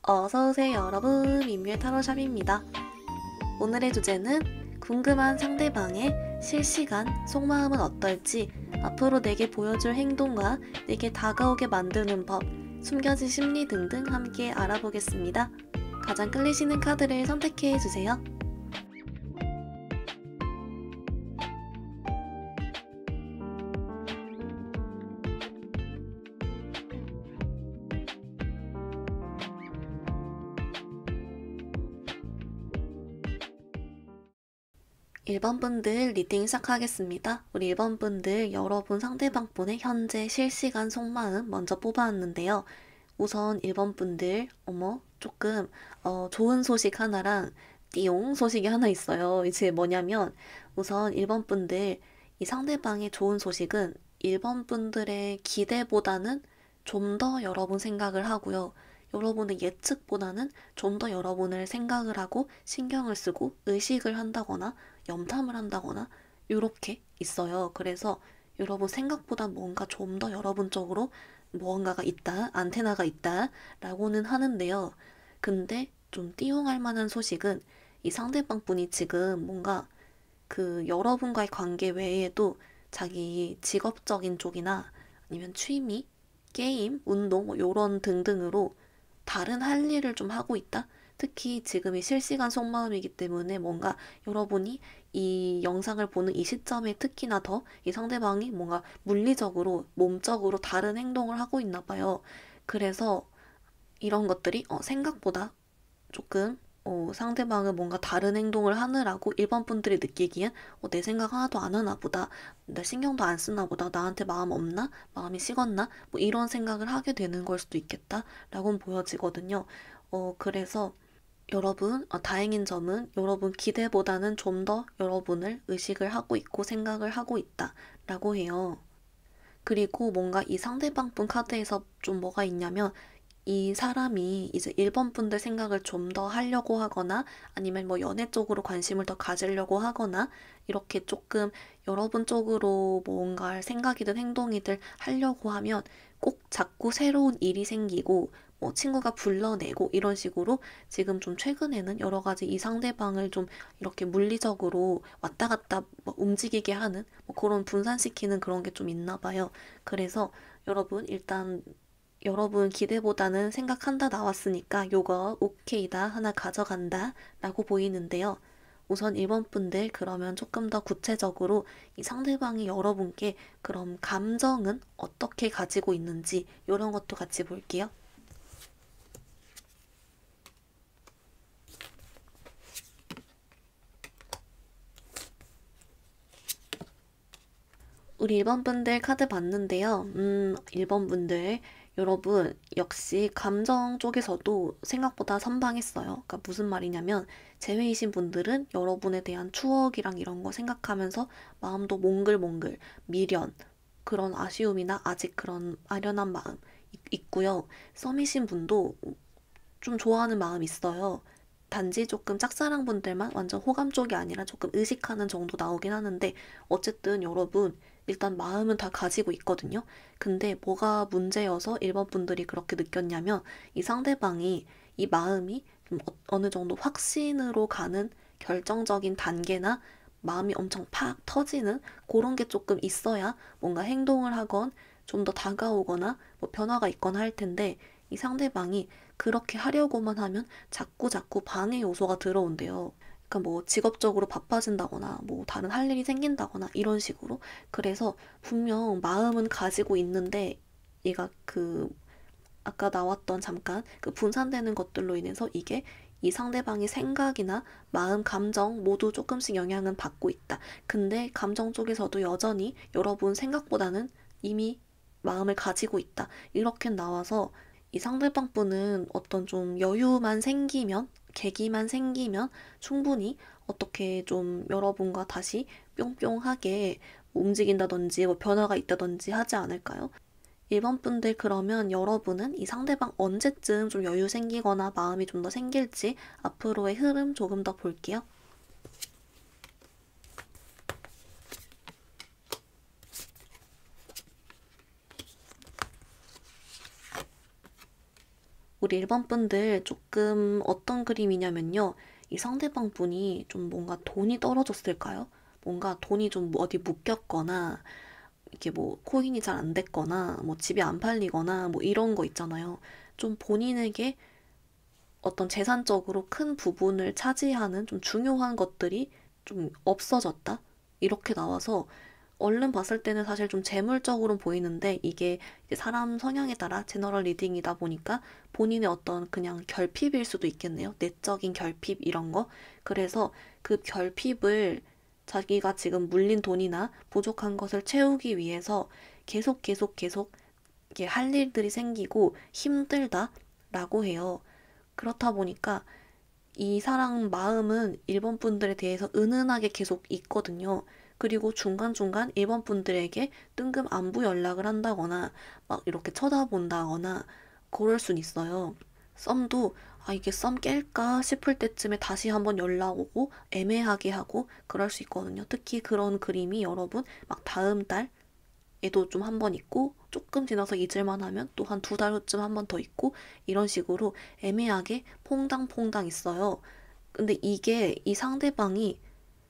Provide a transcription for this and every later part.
어서오세요 여러분, 민뮤의 타로샵입니다. 오늘의 주제는 궁금한 상대방의 실시간 속마음은 어떨지, 앞으로 내게 보여줄 행동과 내게 다가오게 만드는 법, 숨겨진 심리 등등 함께 알아보겠습니다. 가장 끌리시는 카드를 선택해주세요. 1번 분들 리딩 시작하겠습니다. 우리 1번 분들 여러분 상대방 분의 현재 실시간 속마음 먼저 뽑아왔는데요. 우선 1번 분들 조금 좋은 소식 하나랑 띠용 소식이 하나 있어요. 이제 뭐냐면 우선 1번 분들 이 상대방의 좋은 소식은 1번 분들의 기대보다는 좀 더 여러분 생각을 하고요. 여러분의 예측보다는 좀 더 여러분을 생각을 하고 신경을 쓰고 의식을 한다거나 염탐을 한다거나 이렇게 있어요. 그래서 여러분 생각보다 뭔가 좀 더 여러분 쪽으로 무언가가 있다, 안테나가 있다 라고는 하는데요. 근데 좀 띠용할 만한 소식은 이 상대방 분이 지금 뭔가 그 여러분과의 관계 외에도 자기 직업적인 쪽이나 아니면 취미, 게임, 운동 뭐 요런 등등으로 다른 할 일을 좀 하고 있다? 특히 지금이 실시간 속마음이기 때문에 뭔가 여러분이 이 영상을 보는 이 시점에 특히나 더 이 상대방이 뭔가 물리적으로, 몸적으로 다른 행동을 하고 있나 봐요. 그래서 이런 것들이 생각보다 조금 상대방은 뭔가 다른 행동을 하느라고 일반 분들이 느끼기엔 내 생각 하나도 안 하나 보다, 내 신경도 안 쓰나 보다, 나한테 마음 없나? 마음이 식었나? 뭐 이런 생각을 하게 되는 걸 수도 있겠다 라고는 보여지거든요. 그래서 여러분, 다행인 점은 여러분 기대보다는 좀 더 여러분을 의식을 하고 있고 생각을 하고 있다 라고 해요. 그리고 뭔가 이 상대방 분 카드에서 좀 뭐가 있냐면 이 사람이 이제 1번 분들 생각을 좀 더 하려고 하거나 아니면 뭐 연애 쪽으로 관심을 더 가지려고 하거나 이렇게 조금 여러분 쪽으로 뭔가 생각이든 행동이든 하려고 하면 꼭 자꾸 새로운 일이 생기고 뭐 친구가 불러내고 이런 식으로 지금 좀 최근에는 여러 가지 이 상대방을 좀 이렇게 물리적으로 왔다 갔다 뭐 움직이게 하는 뭐 그런 분산시키는 그런 게 좀 있나 봐요. 그래서 여러분 일단 여러분 기대보다는 생각한다 나왔으니까 요거 오케이다 하나 가져간다 라고 보이는데요. 우선 1번 분들 그러면 조금 더 구체적으로 이 상대방이 여러분께 그럼 감정은 어떻게 가지고 있는지 이런 것도 같이 볼게요. 우리 1번 분들 카드 봤는데요. 1번 분들 여러분 역시 감정 쪽에서도 생각보다 선방했어요. 그러니까 무슨 말이냐면 제외이신 분들은 여러분에 대한 추억이랑 이런 거 생각하면서 마음도 몽글몽글 미련 그런 아쉬움이나 아직 그런 아련한 마음 있고요. 썸이신 분도 좀 좋아하는 마음 있어요. 단지 조금 짝사랑 분들만 완전 호감 쪽이 아니라 조금 의식하는 정도 나오긴 하는데 어쨌든 여러분 일단 마음은 다 가지고 있거든요. 근데 뭐가 문제여서 일본 분들이 그렇게 느꼈냐면 이 상대방이 이 마음이 좀 어느 정도 확신으로 가는 결정적인 단계나 마음이 엄청 팍 터지는 그런 게 조금 있어야 뭔가 행동을 하건 좀 더 다가오거나 뭐 변화가 있거나 할 텐데 이 상대방이 그렇게 하려고만 하면 자꾸 자꾸 방해 요소가 들어온대요. 그러니까 뭐 직업적으로 바빠진다거나 뭐 다른 할 일이 생긴다거나 이런 식으로. 그래서 분명 마음은 가지고 있는데 얘가 그 아까 나왔던 잠깐 그 분산되는 것들로 인해서 이게 이 상대방의 생각이나 마음, 감정 모두 조금씩 영향은 받고 있다. 근데 감정 쪽에서도 여전히 여러분 생각보다는 이미 마음을 가지고 있다. 이렇게 나와서 이 상대방 분은 어떤 좀 여유만 생기면, 계기만 생기면 충분히 어떻게 좀 여러분과 다시 뿅뿅하게 움직인다든지 뭐 변화가 있다든지 하지 않을까요? 1번 분들 그러면 여러분은 이 상대방 언제쯤 좀 여유 생기거나 마음이 좀 더 생길지 앞으로의 흐름 조금 더 볼게요. 우리 우리 일본 분들 조금 어떤 그림이냐면요. 이 상대방 분이 좀 뭔가 돈이 떨어졌을까요? 뭔가 돈이 좀 어디 묶였거나, 이게 뭐 코인이 잘 안 됐거나, 뭐 집이 안 팔리거나, 뭐 이런 거 있잖아요. 좀 본인에게 어떤 재산적으로 큰 부분을 차지하는 좀 중요한 것들이 좀 없어졌다? 이렇게 나와서 얼른 봤을 때는 사실 좀 재물적으로 보이는데 이게 이제 사람 성향에 따라 제너럴 리딩이다 보니까 본인의 어떤 그냥 결핍일 수도 있겠네요. 내적인 결핍 이런 거. 그래서 그 결핍을 자기가 지금 물린 돈이나 부족한 것을 채우기 위해서 계속 이게 할 일들이 생기고 힘들다라고 해요. 그렇다 보니까 이 사람 마음은 일본 분들에 대해서 은은하게 계속 있거든요. 그리고 중간중간 일본 분들에게 뜬금 안부 연락을 한다거나 막 이렇게 쳐다본다거나 그럴 순 있어요. 썸도 아 이게 썸 깰까 싶을 때쯤에 다시 한번 연락 오고 애매하게 하고 그럴 수 있거든요. 특히 그런 그림이 여러분 막 다음 달에도 좀 한 번 있고 조금 지나서 잊을만 하면 또 한 두 달 후쯤 한 번 더 있고 이런 식으로 애매하게 퐁당퐁당 있어요. 근데 이게 이 상대방이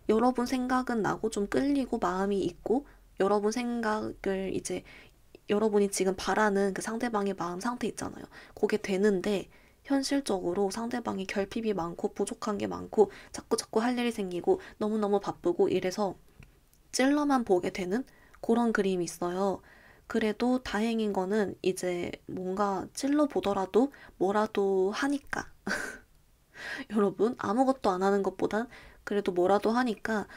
여러분 생각은 나고 좀 끌리고 마음이 있고 여러분 생각을 이제 여러분이 지금 바라는 그 상대방의 마음 상태 있잖아요. 그게 되는데 현실적으로 상대방이 결핍이 많고 부족한 게 많고 자꾸 할 일이 생기고 너무너무 바쁘고 이래서 찔러만 보게 되는 그런 그림이 있어요. 그래도 다행인 거는 이제 뭔가 찔러 보더라도 뭐라도 하니까 여러분 아무것도 안 하는 것보단 그래도 뭐라도 하니까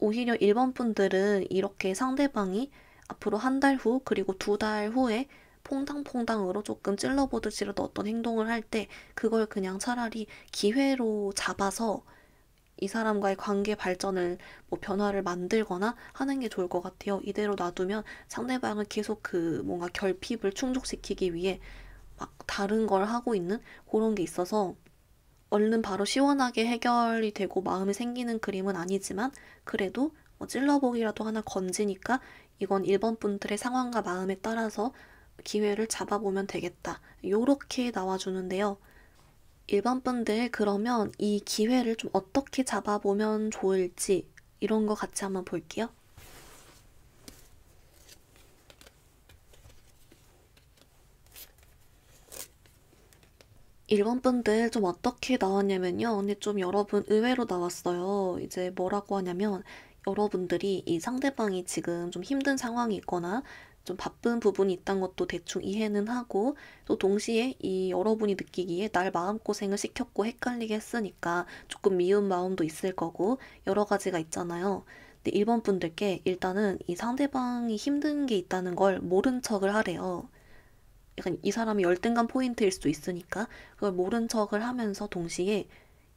오히려 일본 분들은 이렇게 상대방이 앞으로 한 달 후, 그리고 두 달 후에 퐁당퐁당으로 조금 찔러보듯이라도 어떤 행동을 할 때 그걸 그냥 차라리 기회로 잡아서 이 사람과의 관계 발전을 뭐 변화를 만들거나 하는 게 좋을 것 같아요. 이대로 놔두면 상대방은 계속 그 뭔가 결핍을 충족시키기 위해 막 다른 걸 하고 있는 그런 게 있어서 얼른 바로 시원하게 해결이 되고 마음이 생기는 그림은 아니지만 그래도 뭐 찔러보기라도 하나 건지니까 이건 일본 분들의 상황과 마음에 따라서 기회를 잡아보면 되겠다. 요렇게 나와주는데요. 일본 분들 그러면 이 기회를 좀 어떻게 잡아보면 좋을지 이런 거 같이 한번 볼게요. 일본 분들 좀 어떻게 나왔냐면요. 근데 좀 여러분 의외로 나왔어요. 이제 뭐라고 하냐면 여러분들이 이 상대방이 지금 좀 힘든 상황이 있거나 좀 바쁜 부분이 있다는 것도 대충 이해는 하고 또 동시에 이 여러분이 느끼기에 날 마음고생을 시켰고 헷갈리게 했으니까 조금 미운 마음도 있을 거고 여러 가지가 있잖아요. 근데 일본 분들께 일단은 이 상대방이 힘든 게 있다는 걸 모른 척을 하래요. 약간 이 사람이 열등감 포인트일 수도 있으니까 그걸 모른 척을 하면서 동시에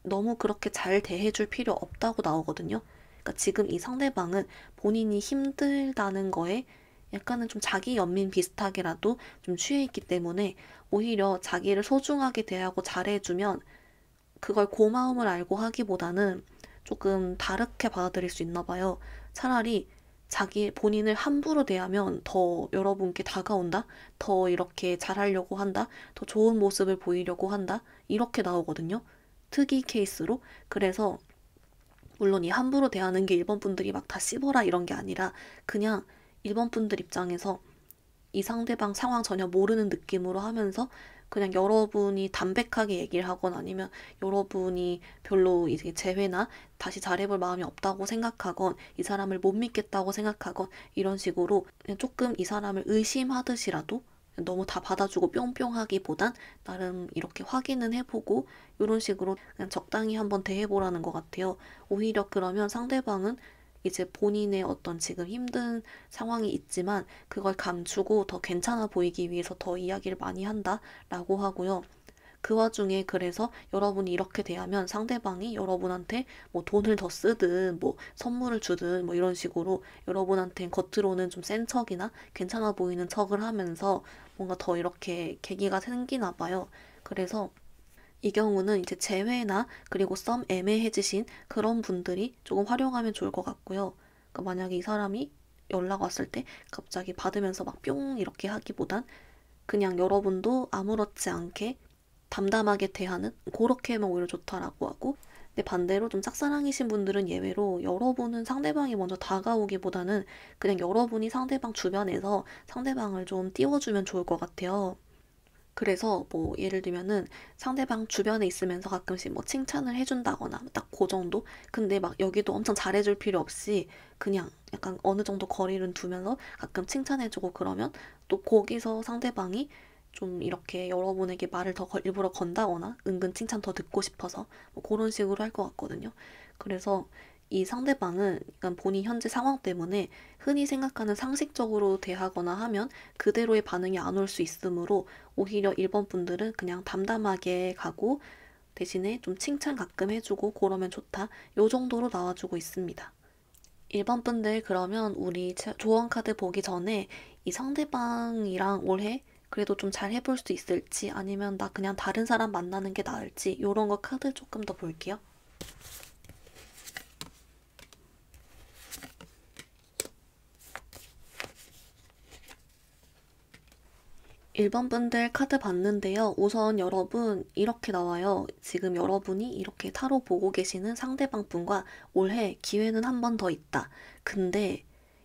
너무 그렇게 잘 대해줄 필요 없다고 나오거든요. 그러니까 지금 이 상대방은 본인이 힘들다는 거에 약간은 좀 자기 연민 비슷하게라도 좀 취해 있기 때문에 오히려 자기를 소중하게 대하고 잘해주면 그걸 고마움을 알고 하기보다는 조금 다르게 받아들일 수 있나 봐요. 차라리 자기 본인을 함부로 대하면 더 여러분께 다가온다? 더 이렇게 잘하려고 한다? 더 좋은 모습을 보이려고 한다? 이렇게 나오거든요. 특이 케이스로. 그래서 물론 이 함부로 대하는 게 일본 분들이 막 다 씹어라 이런 게 아니라 그냥 일본 분들 입장에서 이 상대방 상황 전혀 모르는 느낌으로 하면서 그냥 여러분이 담백하게 얘기를 하거나 아니면 여러분이 별로 이제 재회나 다시 잘해볼 마음이 없다고 생각하건 이 사람을 못 믿겠다고 생각하건 이런 식으로 그냥 조금 이 사람을 의심하듯이라도 너무 다 받아주고 뿅뿅 하기보단 나름 이렇게 확인은 해보고 이런 식으로 그냥 적당히 한번 대해보라는 것 같아요. 오히려 그러면 상대방은 이제 본인의 어떤 지금 힘든 상황이 있지만 그걸 감추고 더 괜찮아 보이기 위해서 더 이야기를 많이 한다라고 하고요. 그 와중에 그래서 여러분이 이렇게 대하면 상대방이 여러분한테 뭐 돈을 더 쓰든 뭐 선물을 주든 뭐 이런 식으로 여러분한테 겉으로는 좀 센 척이나 괜찮아 보이는 척을 하면서 뭔가 더 이렇게 계기가 생기나 봐요. 그래서 이 경우는 이제 재회나 그리고 썸 애매해지신 그런 분들이 조금 활용하면 좋을 것 같고요. 그러니까 만약에 이 사람이 연락 왔을 때 갑자기 받으면서 막 뿅 이렇게 하기보단 그냥 여러분도 아무렇지 않게 담담하게 대하는 그렇게만 오히려 좋다라고 하고, 근데 반대로 좀 짝사랑이신 분들은 예외로 여러분은 상대방이 먼저 다가오기보다는 그냥 여러분이 상대방 주변에서 상대방을 좀 띄워주면 좋을 것 같아요. 그래서 뭐 예를 들면은 상대방 주변에 있으면서 가끔씩 뭐 칭찬을 해준다거나 딱 그 정도? 근데 막 여기도 엄청 잘해줄 필요 없이 그냥 약간 어느 정도 거리를 두면서 가끔 칭찬해주고, 그러면 또 거기서 상대방이 좀 이렇게 여러분에게 말을 더 일부러 건다거나 은근 칭찬 더 듣고 싶어서 뭐 그런 식으로 할 것 같거든요. 그래서 이 상대방은 약간 본인 현재 상황 때문에 흔히 생각하는 상식적으로 대하거나 하면 그대로의 반응이 안 올 수 있으므로, 오히려 1번 분들은 그냥 담담하게 가고 대신에 좀 칭찬 가끔 해주고 그러면 좋다, 요 정도로 나와주고 있습니다. 1번 분들, 그러면 우리 조언 카드 보기 전에 이 상대방이랑 올해 그래도 좀 잘 해볼 수 있을지, 아니면 나 그냥 다른 사람 만나는 게 나을지, 요런 거 카드 조금 더 볼게요. 1번 분들 카드 봤는데요. 우선 여러분 이렇게 나와요. 지금 여러분이 이렇게 타로 보고 계시는 상대방 분과 올해 기회는 한 번 더 있다. 근데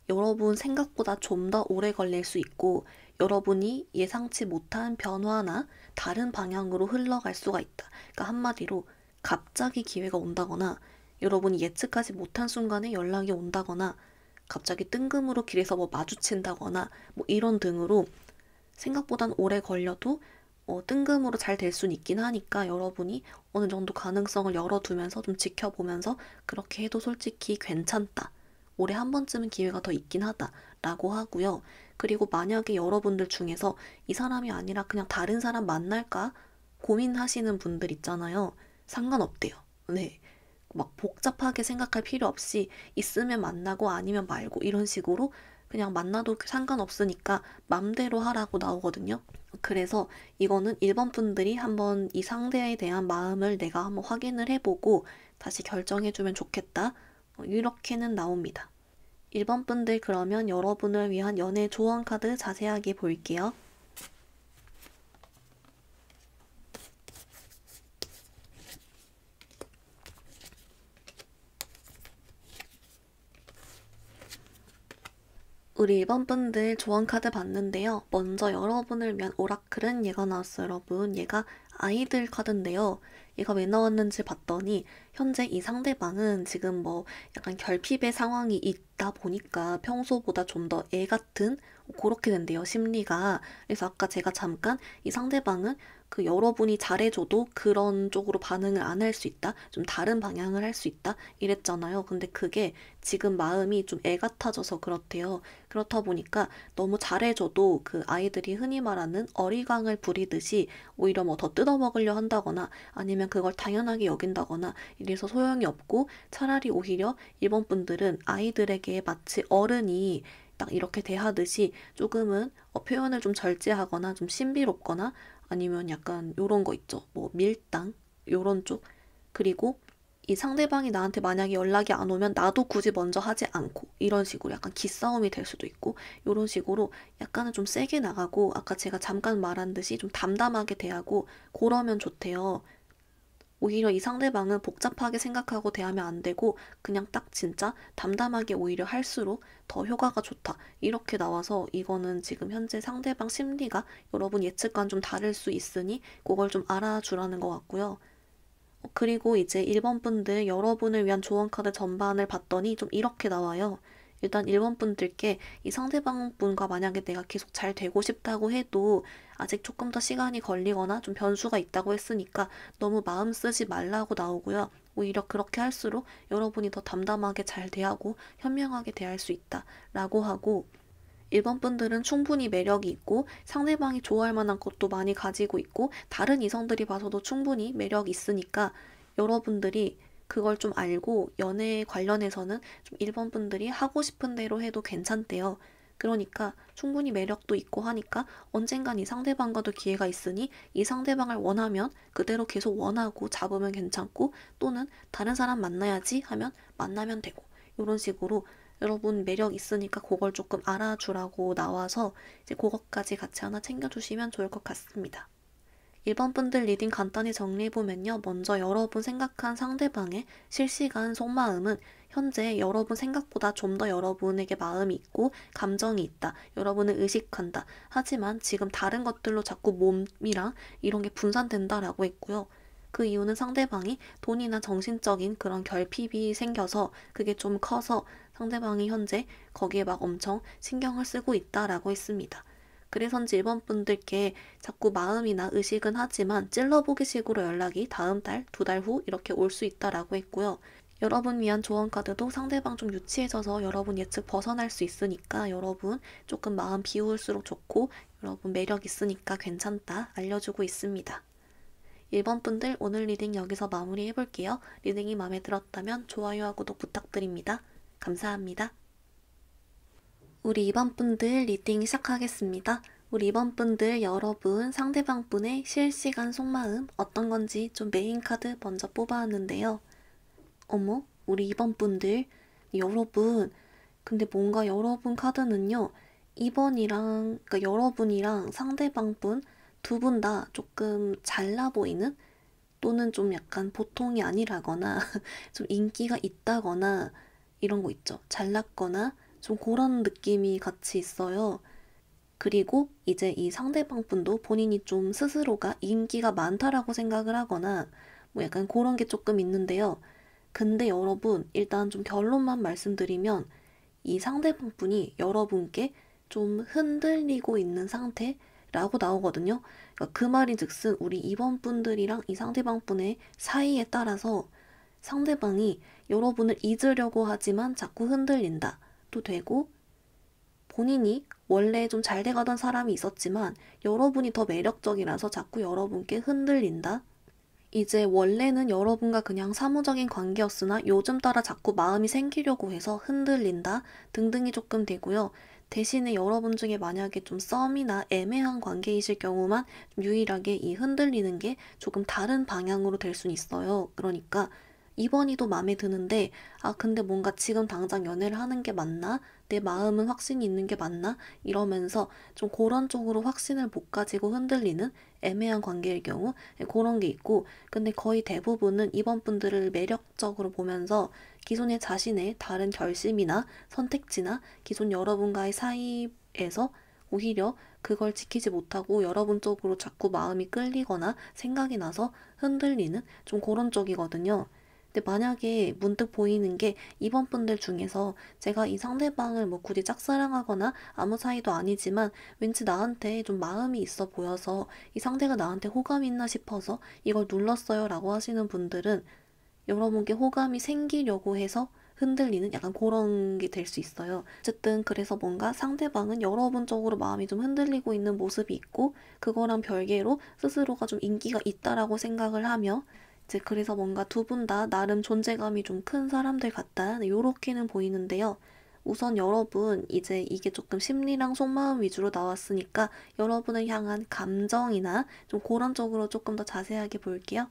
여러분 생각보다 좀 더 오래 걸릴 수 있고, 여러분이 예상치 못한 변화나 다른 방향으로 흘러갈 수가 있다. 그러니까 한마디로 갑자기 기회가 온다거나, 여러분이 예측하지 못한 순간에 연락이 온다거나, 갑자기 뜬금으로 길에서 뭐 마주친다거나 뭐 이런 등으로 생각보단 오래 걸려도 뜬금으로 잘 될 수는 있긴 하니까, 여러분이 어느 정도 가능성을 열어두면서 좀 지켜보면서 그렇게 해도 솔직히 괜찮다, 올해 한 번쯤은 기회가 더 있긴 하다 라고 하고요. 그리고 만약에 여러분들 중에서 이 사람이 아니라 그냥 다른 사람 만날까 고민하시는 분들 있잖아요. 상관없대요. 네. 막 복잡하게 생각할 필요 없이 있으면 만나고 아니면 말고 이런 식으로 그냥 만나도 상관없으니까 맘대로 하라고 나오거든요. 그래서 이거는 1번 분들이 한번 이 상대에 대한 마음을 내가 한번 확인을 해보고 다시 결정해주면 좋겠다, 이렇게는 나옵니다. 1번 분들, 그러면 여러분을 위한 연애 조언 카드 자세하게 볼게요. 우리 1번 분들 조언 카드 봤는데요. 먼저 여러분을 위한 오라클은 얘가 나왔어요, 여러분. 얘가 아이들 카드인데요. 얘가 왜 나왔는지 봤더니 현재 이 상대방은 지금 뭐 약간 결핍의 상황이 있다 보니까 평소보다 좀 더 애 같은 그렇게 된대요, 심리가. 그래서 아까 제가 잠깐 이 상대방은 그 여러분이 잘해줘도 그런 쪽으로 반응을 안 할 수 있다, 좀 다른 방향을 할 수 있다 이랬잖아요. 근데 그게 지금 마음이 좀 애 같아져서 그렇대요. 그렇다 보니까 너무 잘해줘도 그 아이들이 흔히 말하는 어리광을 부리듯이 오히려 뭐 더 뜯어먹으려 한다거나 아니면 그걸 당연하게 여긴다거나 이래서 소용이 없고, 차라리 오히려 일본 분들은 아이들에게 마치 어른이 딱 이렇게 대하듯이 조금은 표현을 좀 절제하거나 좀 신비롭거나, 아니면 약간 요런 거 있죠. 뭐 밀당 요런 쪽. 그리고 이 상대방이 나한테 만약에 연락이 안 오면 나도 굳이 먼저 하지 않고 이런 식으로 약간 기싸움이 될 수도 있고, 이런 식으로 약간은 좀 세게 나가고, 아까 제가 잠깐 말한 듯이 좀 담담하게 대하고 그러면 좋대요. 오히려 이 상대방은 복잡하게 생각하고 대하면 안 되고 그냥 딱 진짜 담담하게 오히려 할수록 더 효과가 좋다, 이렇게 나와서 이거는 지금 현재 상대방 심리가 여러분 예측과는 좀 다를 수 있으니 그걸 좀 알아주라는 것 같고요. 그리고 이제 1번 분들 여러분을 위한 조언 카드 전반을 봤더니 좀 이렇게 나와요. 일단 1번 분들께 이 상대방 분과 만약에 내가 계속 잘 되고 싶다고 해도 아직 조금 더 시간이 걸리거나 좀 변수가 있다고 했으니까 너무 마음 쓰지 말라고 나오고요. 오히려 그렇게 할수록 여러분이 더 담담하게 잘 대하고 현명하게 대할 수 있다 라고 하고, 1번 분들은 충분히 매력이 있고 상대방이 좋아할 만한 것도 많이 가지고 있고 다른 이성들이 봐서도 충분히 매력이 있으니까, 여러분들이 그걸 좀 알고 연애 관련해서는 좀 1번 분들이 하고 싶은 대로 해도 괜찮대요. 그러니까 충분히 매력도 있고 하니까 언젠간 이 상대방과도 기회가 있으니 이 상대방을 원하면 그대로 계속 원하고 잡으면 괜찮고, 또는 다른 사람 만나야지 하면 만나면 되고, 이런 식으로 여러분 매력 있으니까 그걸 조금 알아주라고 나와서 이제 그것까지 같이 하나 챙겨주시면 좋을 것 같습니다. 1번 분들 리딩 간단히 정리해보면요. 먼저 여러분 생각한 상대방의 실시간 속마음은 현재 여러분 생각보다 좀 더 여러분에게 마음이 있고 감정이 있다. 여러분을 의식한다. 하지만 지금 다른 것들로 자꾸 몸이랑 이런 게 분산된다라고 했고요. 그 이유는 상대방이 돈이나 정신적인 그런 결핍이 생겨서 그게 좀 커서 상대방이 현재 거기에 막 엄청 신경을 쓰고 있다라고 했습니다. 그래서인지 1번 분들께 자꾸 마음이나 의식은 하지만 찔러보기 식으로 연락이 다음 달, 2달 후 이렇게 올 수 있다라고 했고요. 여러분 위한 조언 카드도 상대방 좀 유치해져서 여러분 예측 벗어날 수 있으니까 여러분 조금 마음 비울수록 좋고 여러분 매력 있으니까 괜찮다 알려주고 있습니다. 1번 분들 오늘 리딩 여기서 마무리 해볼게요. 리딩이 마음에 들었다면 좋아요와 구독 부탁드립니다. 감사합니다. 우리 2번 분들 리딩 시작하겠습니다. 우리 2번 분들 여러분 상대방 분의 실시간 속마음 어떤 건지 좀 메인 카드 먼저 뽑아왔는데요. 어머, 우리 2번 분들 여러분 근데 뭔가 여러분 카드는요. 2번이랑 그러니까 여러분이랑 상대방 분 두 분 다 조금 잘나 보이는 또는 좀 약간 보통이 아니라거나 좀 인기가 있다거나 이런 거 있죠. 잘났거나 좀 그런 느낌이 같이 있어요. 그리고 이제 이 상대방 분도 본인이 좀 스스로가 인기가 많다라고 생각을 하거나 뭐 약간 그런 게 조금 있는데요. 근데 여러분 일단 좀 결론만 말씀드리면 이 상대방 분이 여러분께 좀 흔들리고 있는 상태라고 나오거든요. 그러니까 그 말인즉슨 우리 2번 분들이랑 이 상대방 분의 사이에 따라서 상대방이 여러분을 잊으려고 하지만 자꾸 흔들린다. 도 되고 본인이 원래 좀 잘 돼가던 사람이 있었지만 여러분이 더 매력적이라서 자꾸 여러분께 흔들린다. 이제 원래는 여러분과 그냥 사무적인 관계였으나 요즘 따라 자꾸 마음이 생기려고 해서 흔들린다 등등이 조금 되고요. 대신에 여러분 중에 만약에 좀 썸이나 애매한 관계이실 경우만 좀 유일하게 이 흔들리는 게 조금 다른 방향으로 될 수는 있어요. 그러니까 2번이도 마음에 드는데 근데 뭔가 지금 당장 연애를 하는 게 맞나? 내 마음은 확신이 있는 게 맞나? 이러면서 좀 그런 쪽으로 확신을 못 가지고 흔들리는 애매한 관계일 경우 그런 게 있고 근데 거의 대부분은 2번 분들을 매력적으로 보면서 기존의 자신의 다른 결심이나 선택지나 기존 여러분과의 사이에서 오히려 그걸 지키지 못하고 여러분 쪽으로 자꾸 마음이 끌리거나 생각이 나서 흔들리는 좀 그런 쪽이거든요. 근데 만약에 문득 보이는 게 2번 분들 중에서 제가 이 상대방을 뭐 굳이 짝사랑하거나 아무 사이도 아니지만 왠지 나한테 좀 마음이 있어 보여서 이 상대가 나한테 호감이 있나 싶어서 이걸 눌렀어요 라고 하시는 분들은 여러분께 호감이 생기려고 해서 흔들리는 약간 그런 게 될 수 있어요. 어쨌든 그래서 뭔가 상대방은 여러분 쪽으로 마음이 좀 흔들리고 있는 모습이 있고 그거랑 별개로 스스로가 좀 인기가 있다라고 생각을 하며 이제 그래서 뭔가 두 분 다 나름 존재감이 좀 큰 사람들 같다. 네, 요렇게는 보이는데요. 우선 여러분 이제 이게 조금 심리랑 속마음 위주로 나왔으니까 여러분을 향한 감정이나 좀 그런 쪽으로 조금 더 자세하게 볼게요.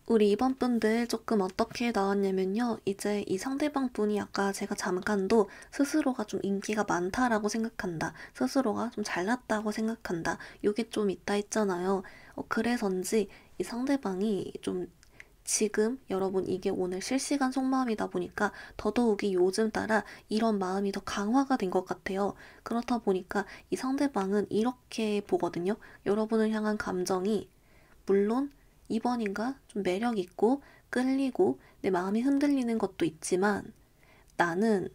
우리 2번 분들 조금 어떻게 나왔냐면요. 이제 이 상대방 분이 아까 제가 잠깐도 스스로가 좀 인기가 많다라고 생각한다. 스스로가 좀 잘났다고 생각한다. 요게 좀 있다 했잖아요. 그래서인지 이 상대방이 좀 지금 여러분 이게 오늘 실시간 속마음이다 보니까 더더욱이 요즘 따라 이런 마음이 더 강화가 된 것 같아요. 그렇다 보니까 이 상대방은 이렇게 보거든요. 여러분을 향한 감정이 물론 2번인가 좀 매력 있고 끌리고 내 마음이 흔들리는 것도 있지만 나는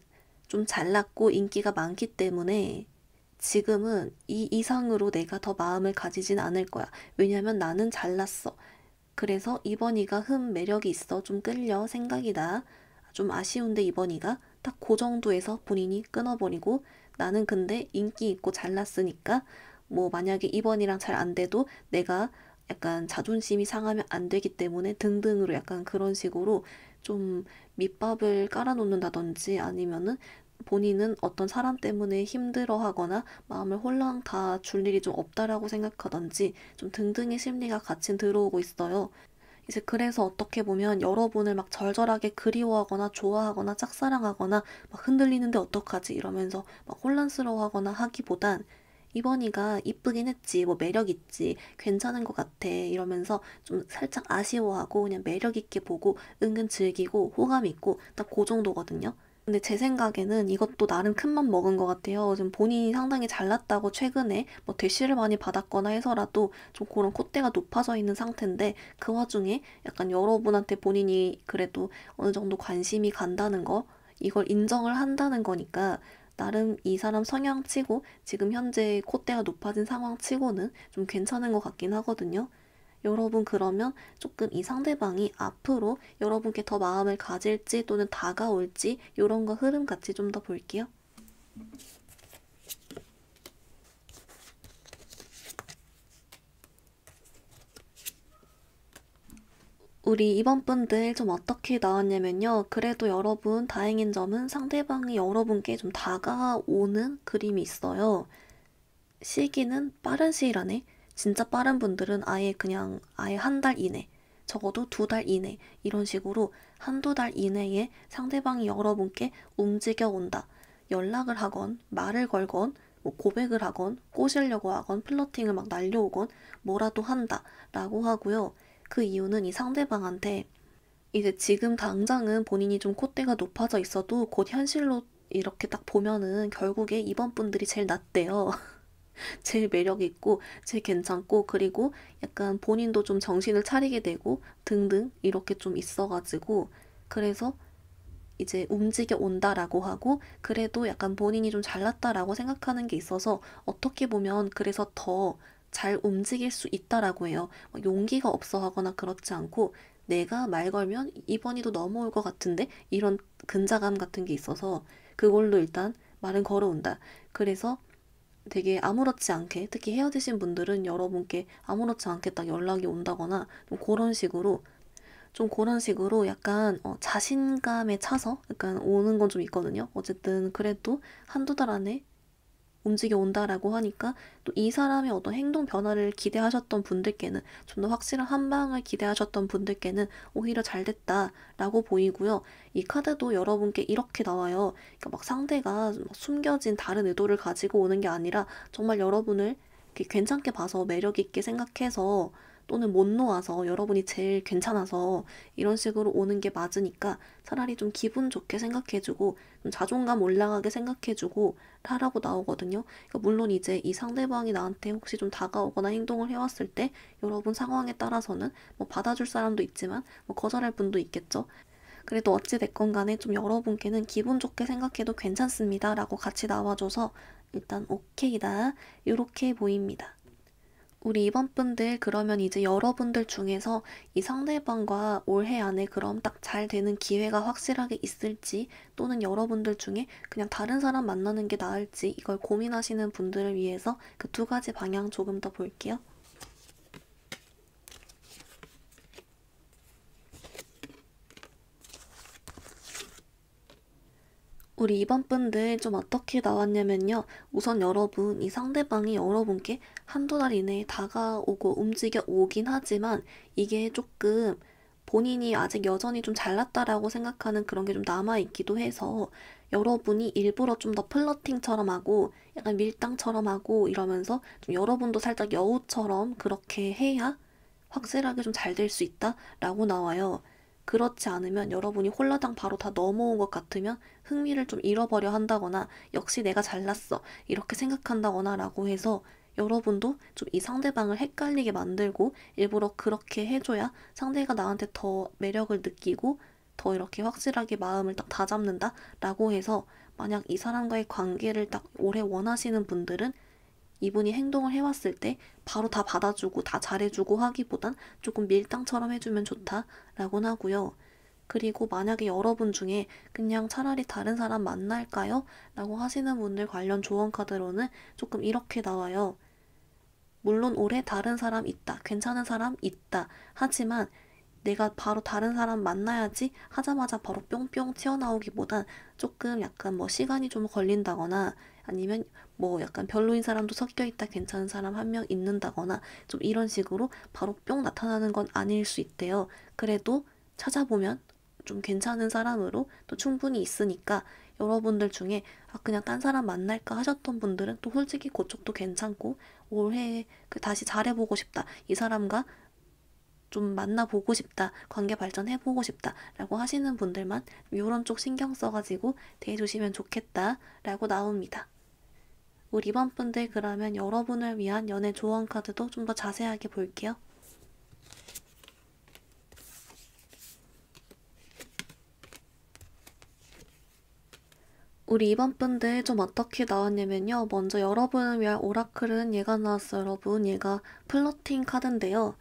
좀 잘났고 인기가 많기 때문에 지금은 이 이상으로 내가 더 마음을 가지진 않을 거야. 왜냐면 나는 잘났어. 그래서 2번이가 매력이 있어. 좀 끌려. 생각이다. 좀 아쉬운데 2번이가 딱 그 정도에서 본인이 끊어버리고 나는 근데 인기 있고 잘났으니까 뭐 만약에 2번이랑 잘 안 돼도 내가 약간 자존심이 상하면 안 되기 때문에 등등으로 약간 그런 식으로 좀 밑밥을 깔아놓는다든지 아니면은 본인은 어떤 사람 때문에 힘들어하거나 마음을 홀랑 다 줄 일이 좀 없다라고 생각하던지 좀 등등의 심리가 같이 들어오고 있어요. 이제 그래서 어떻게 보면 여러분을 막 절절하게 그리워하거나 좋아하거나 짝사랑하거나 막 흔들리는데 어떡하지 이러면서 막 혼란스러워하거나 하기보단 이번이가 이쁘긴 했지, 뭐 매력 있지, 괜찮은 것 같아 이러면서 좀 살짝 아쉬워하고 그냥 매력 있게 보고 은근 즐기고 호감 있고 딱 그 정도거든요. 근데 제 생각에는 이것도 나름 큰 맘 먹은 것 같아요. 지금 본인이 상당히 잘났다고 최근에 뭐 대시를 많이 받았거나 해서라도 좀 그런 콧대가 높아져 있는 상태인데 그 와중에 약간 여러분한테 본인이 그래도 어느 정도 관심이 간다는 거, 이걸 인정을 한다는 거니까 나름 이 사람 성향 치고 지금 현재 콧대가 높아진 상황 치고는 좀 괜찮은 것 같긴 하거든요. 여러분 그러면 조금 이 상대방이 앞으로 여러분께 더 마음을 가질지 또는 다가올지 이런 거 흐름 같이 좀 더 볼게요. 우리 이번 분들 좀 어떻게 나왔냐면요. 그래도 여러분 다행인 점은 상대방이 여러분께 좀 다가오는 그림이 있어요. 시기는 빠른 시일 안에 진짜 빠른 분들은 아예 그냥 아예 한 달 이내 적어도 2달 이내 이런 식으로 한두 달 이내에 상대방이 여러분께 움직여 온다. 연락을 하건 말을 걸건 뭐 고백을 하건 꼬시려고 하건 플러팅을 막 날려오건 뭐라도 한다 라고 하고요. 그 이유는 이 상대방한테 이제 지금 당장은 본인이 좀 콧대가 높아져 있어도 곧 현실로 이렇게 딱 보면은 결국에 이번 분들이 제일 낫대요. 제일 매력 있고 제일 괜찮고 그리고 약간 본인도 좀 정신을 차리게 되고 등등 이렇게 좀 있어가지고 그래서 이제 움직여 온다라고 하고 그래도 약간 본인이 좀 잘났다라고 생각하는 게 있어서 어떻게 보면 그래서 더 잘 움직일 수 있다라고 해요. 용기가 없어 하거나 그렇지 않고 내가 말 걸면 이번이도 넘어올 것 같은데 이런 근자감 같은 게 있어서 그걸로 일단 말은 걸어온다. 그래서 되게 아무렇지 않게 특히 헤어지신 분들은 여러분께 아무렇지 않게 딱 연락이 온다거나 좀 그런 식으로 약간 자신감에 차서 약간 오는 건 좀 있거든요. 어쨌든 그래도 한두 달 안에 움직여 온다라고 하니까 또 이 사람의 어떤 행동 변화를 기대하셨던 분들께는 좀 더 확실한 한 방을 기대하셨던 분들께는 오히려 잘 됐다라고 보이고요. 이 카드도 여러분께 이렇게 나와요. 그러니까 막 상대가 막 숨겨진 다른 의도를 가지고 오는 게 아니라 정말 여러분을 이렇게 괜찮게 봐서 매력 있게 생각해서 또는 못 놓아서 여러분이 제일 괜찮아서 이런 식으로 오는 게 맞으니까 차라리 좀 기분 좋게 생각해주고 좀 자존감 올라가게 생각해주고 하라고 나오거든요. 그러니까 물론 이제 이 상대방이 나한테 혹시 좀 다가오거나 행동을 해왔을 때 여러분 상황에 따라서는 뭐 받아줄 사람도 있지만 뭐 거절할 분도 있겠죠. 그래도 어찌됐건 간에 좀 여러분께는 기분 좋게 생각해도 괜찮습니다 라고 같이 나와줘서 일단 오케이다 이렇게 보입니다. 우리 이번 분들 그러면 이제 여러분들 중에서 이 상대방과 올해 안에 그럼 딱 잘 되는 기회가 확실하게 있을지 또는 여러분들 중에 그냥 다른 사람 만나는 게 나을지 이걸 고민하시는 분들을 위해서 그 두 가지 방향 조금 더 볼게요. 우리 이번 분들 좀 어떻게 나왔냐면요. 우선 여러분, 이 상대방이 여러분께 한두 달 이내에 다가오고 움직여 오긴 하지만 이게 조금 본인이 아직 여전히 좀 잘났다라고 생각하는 그런 게 좀 남아있기도 해서 여러분이 일부러 좀 더 플러팅처럼 하고 약간 밀당처럼 하고 이러면서 좀 여러분도 살짝 여우처럼 그렇게 해야 확실하게 좀 잘 될 수 있다라고 나와요. 그렇지 않으면 여러분이 홀라당 바로 다 넘어온 것 같으면 흥미를 좀 잃어버려 한다거나 역시 내가 잘났어 이렇게 생각한다거나 라고 해서 여러분도 좀 이 상대방을 헷갈리게 만들고 일부러 그렇게 해줘야 상대가 나한테 더 매력을 느끼고 더 이렇게 확실하게 마음을 딱 다잡는다 라고 해서 만약 이 사람과의 관계를 딱 오래 원하시는 분들은 이분이 행동을 해왔을 때 바로 다 받아주고 다 잘해주고 하기보단 조금 밀당처럼 해주면 좋다라고 하고요. 그리고 만약에 여러분 중에 그냥 차라리 다른 사람 만날까요? 라고 하시는 분들 관련 조언 카드로는 조금 이렇게 나와요. 물론 올해 다른 사람 있다. 괜찮은 사람 있다. 하지만 내가 바로 다른 사람 만나야지 하자마자 바로 뿅뿅 튀어나오기보단 조금 약간 뭐 시간이 좀 걸린다거나 아니면 뭐 약간 별로인 사람도 섞여 있다 괜찮은 사람 한 명 있는다거나 좀 이런 식으로 바로 뿅 나타나는 건 아닐 수 있대요. 그래도 찾아보면 좀 괜찮은 사람으로 또 충분히 있으니까 여러분들 중에 그냥 딴 사람 만날까 하셨던 분들은 또 솔직히 그쪽도 괜찮고 올해 다시 잘해보고 싶다. 이 사람과 좀 만나보고 싶다. 관계 발전해보고 싶다. 라고 하시는 분들만 요런 쪽 신경 써가지고 대해주시면 좋겠다. 라고 나옵니다. 우리 이번 분들 그러면 여러분을 위한 연애 조언 카드도 좀 더 자세하게 볼게요. 우리 이번 분들 좀 어떻게 나왔냐면요. 먼저 여러분을 위한 오라클은 얘가 나왔어요, 여러분. 얘가 플러팅 카드인데요.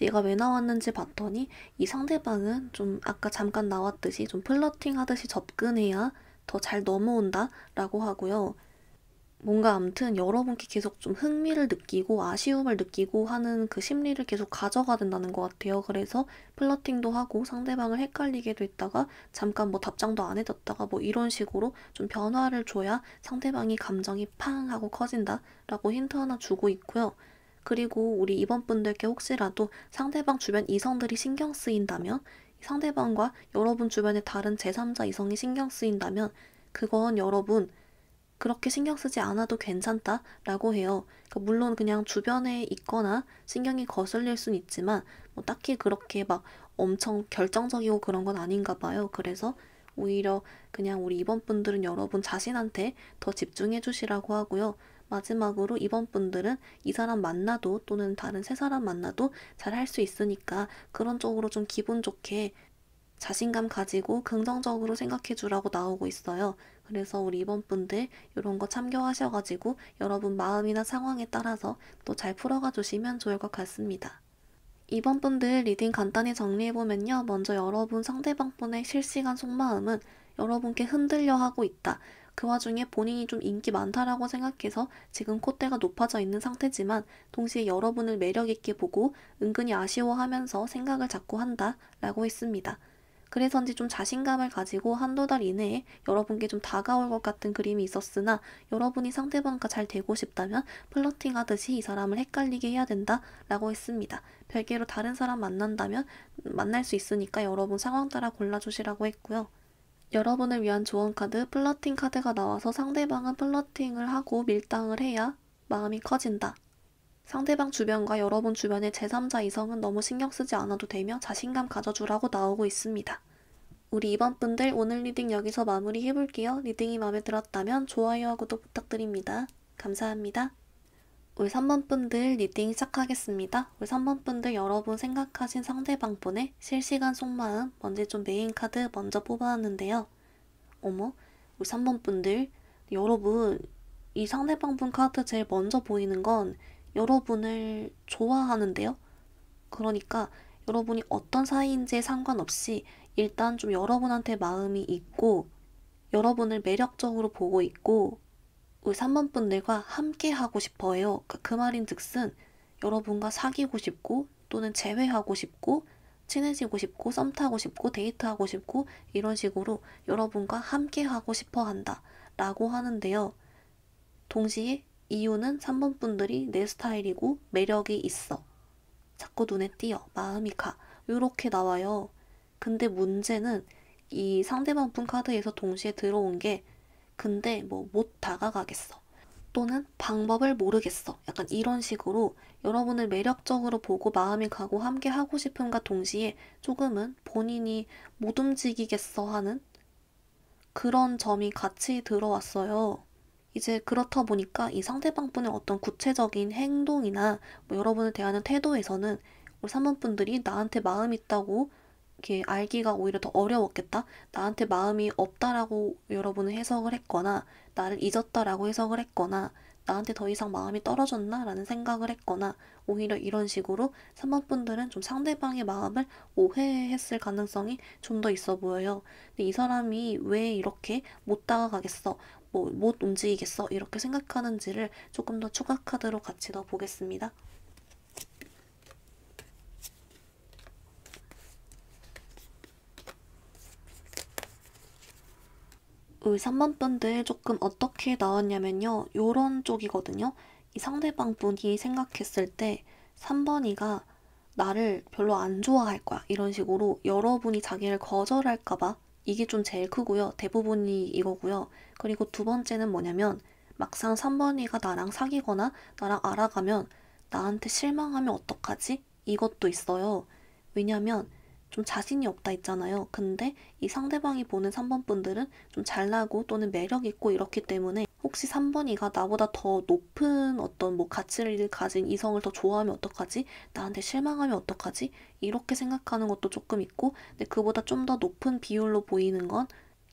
얘가 왜 나왔는지 봤더니 이 상대방은 좀 아까 잠깐 나왔듯이 좀 플러팅 하듯이 접근해야 더 잘 넘어온다 라고 하고요. 뭔가 아무튼 여러분께 계속 좀 흥미를 느끼고 아쉬움을 느끼고 하는 그 심리를 계속 가져가야 된다는 것 같아요. 그래서 플러팅도 하고 상대방을 헷갈리게도 했다가 잠깐 뭐 답장도 안 해줬다가 뭐 이런 식으로 좀 변화를 줘야 상대방이 감정이 팡 하고 커진다 라고 힌트 하나 주고 있고요. 그리고 우리 이번 분들께 혹시라도 상대방 주변 이성들이 신경 쓰인다면 상대방과 여러분 주변의 다른 제3자 이성이 신경 쓰인다면 그건 여러분 그렇게 신경 쓰지 않아도 괜찮다라고 해요. 그러니까 물론 그냥 주변에 있거나 신경이 거슬릴 순 있지만 뭐 딱히 그렇게 막 엄청 결정적이고 그런 건 아닌가 봐요. 그래서 오히려 그냥 우리 이번 분들은 여러분 자신한테 더 집중해 주시라고 하고요. 마지막으로 이번 분들은 이 사람 만나도 또는 다른 새 사람 만나도 잘 할 수 있으니까 그런 쪽으로 좀 기분 좋게 자신감 가지고 긍정적으로 생각해 주라고 나오고 있어요. 그래서 우리 이번 분들 이런 거 참고하셔가지고 여러분 마음이나 상황에 따라서 또 잘 풀어가 주시면 좋을 것 같습니다. 이번 분들 리딩 간단히 정리해보면요. 먼저 여러분 상대방 분의 실시간 속마음은 여러분께 흔들려 하고 있다. 그 와중에 본인이 좀 인기 많다라고 생각해서 지금 콧대가 높아져 있는 상태지만 동시에 여러분을 매력있게 보고 은근히 아쉬워하면서 생각을 자꾸 한다 라고 했습니다. 그래서인지 좀 자신감을 가지고 한두 달 이내에 여러분께 좀 다가올 것 같은 그림이 있었으나 여러분이 상대방과 잘 되고 싶다면 플러팅 하듯이 이 사람을 헷갈리게 해야 된다 라고 했습니다. 별개로 다른 사람 만난다면 만날 수 있으니까 여러분 상황 따라 골라주시라고 했고요. 여러분을 위한 조언 카드 플러팅 카드가 나와서 상대방은 플러팅을 하고 밀당을 해야 마음이 커진다. 상대방 주변과 여러분 주변의 제3자 이성은 너무 신경 쓰지 않아도 되며 자신감 가져주라고 나오고 있습니다. 우리 이번 분들 오늘 리딩 여기서 마무리 해볼게요. 리딩이 마음에 들었다면 좋아요와 구독 부탁드립니다. 감사합니다. 우리 3번 분들 리딩 시작하겠습니다. 우리 3번 분들 여러분 생각하신 상대방 분의 실시간 속마음 먼저 좀 메인 카드 먼저 뽑아왔는데요. 어머, 우리 3번 분들 여러분 이 상대방 분 카드 제일 먼저 보이는 건 여러분을 좋아하는데요. 그러니까 여러분이 어떤 사이인지에 상관없이 일단 좀 여러분한테 마음이 있고 여러분을 매력적으로 보고 있고 우리 3번 분들과 함께 하고 싶어요. 그 말인 즉슨 여러분과 사귀고 싶고 또는 재회하고 싶고 친해지고 싶고 썸 타고 싶고 데이트하고 싶고 이런 식으로 여러분과 함께 하고 싶어 한다 라고 하는데요. 동시에 이유는 3번 분들이 내 스타일이고 매력이 있어. 자꾸 눈에 띄어. 마음이 가. 요렇게 나와요. 근데 문제는 이 상대방 분 카드에서 동시에 들어온 게 근데 뭐 못 다가가겠어. 또는 방법을 모르겠어. 약간 이런 식으로 여러분을 매력적으로 보고 마음이 가고 함께 하고 싶음과 동시에 조금은 본인이 못 움직이겠어 하는 그런 점이 같이 들어왔어요. 이제 그렇다 보니까 이 상대방 분의 어떤 구체적인 행동이나 뭐 여러분을 대하는 태도에서는 우리 3번 분들이 나한테 마음 있다고 이렇게 알기가 오히려 더 어려웠겠다. 나한테 마음이 없다라고 여러분은 해석을 했거나 나를 잊었다라고 해석을 했거나 나한테 더 이상 마음이 떨어졌나 라는 생각을 했거나 오히려 이런 식으로 3번 분들은 좀 상대방의 마음을 오해했을 가능성이 좀 더 있어 보여요. 근데 이 사람이 왜 이렇게 못 다가가겠어? 뭐 못 움직이겠어? 이렇게 생각하는지를 조금 더 추가 카드로 같이 더 보겠습니다. 우리 3번 분들 조금 어떻게 나왔냐면요. 요런 쪽이거든요. 이 상대방 분이 생각했을 때 3번이가 나를 별로 안 좋아할 거야. 이런 식으로 여러분이 자기를 거절할까 봐 이게 좀 제일 크고요. 대부분이 이거고요. 그리고 두 번째는 뭐냐면 막상 3번이가 나랑 사귀거나 나랑 알아가면 나한테 실망하면 어떡하지? 이것도 있어요. 왜냐면 좀 자신이 없다 있잖아요. 근데 이 상대방이 보는 3번 분들은 좀 잘나고 또는 매력 있고 이렇기 때문에 혹시 3번이가 나보다 더 높은 어떤 뭐 가치를 가진 이성을 더 좋아하면 어떡하지? 나한테 실망하면 어떡하지? 이렇게 생각하는 것도 조금 있고, 근데 그보다 좀 더 높은 비율로 보이는 건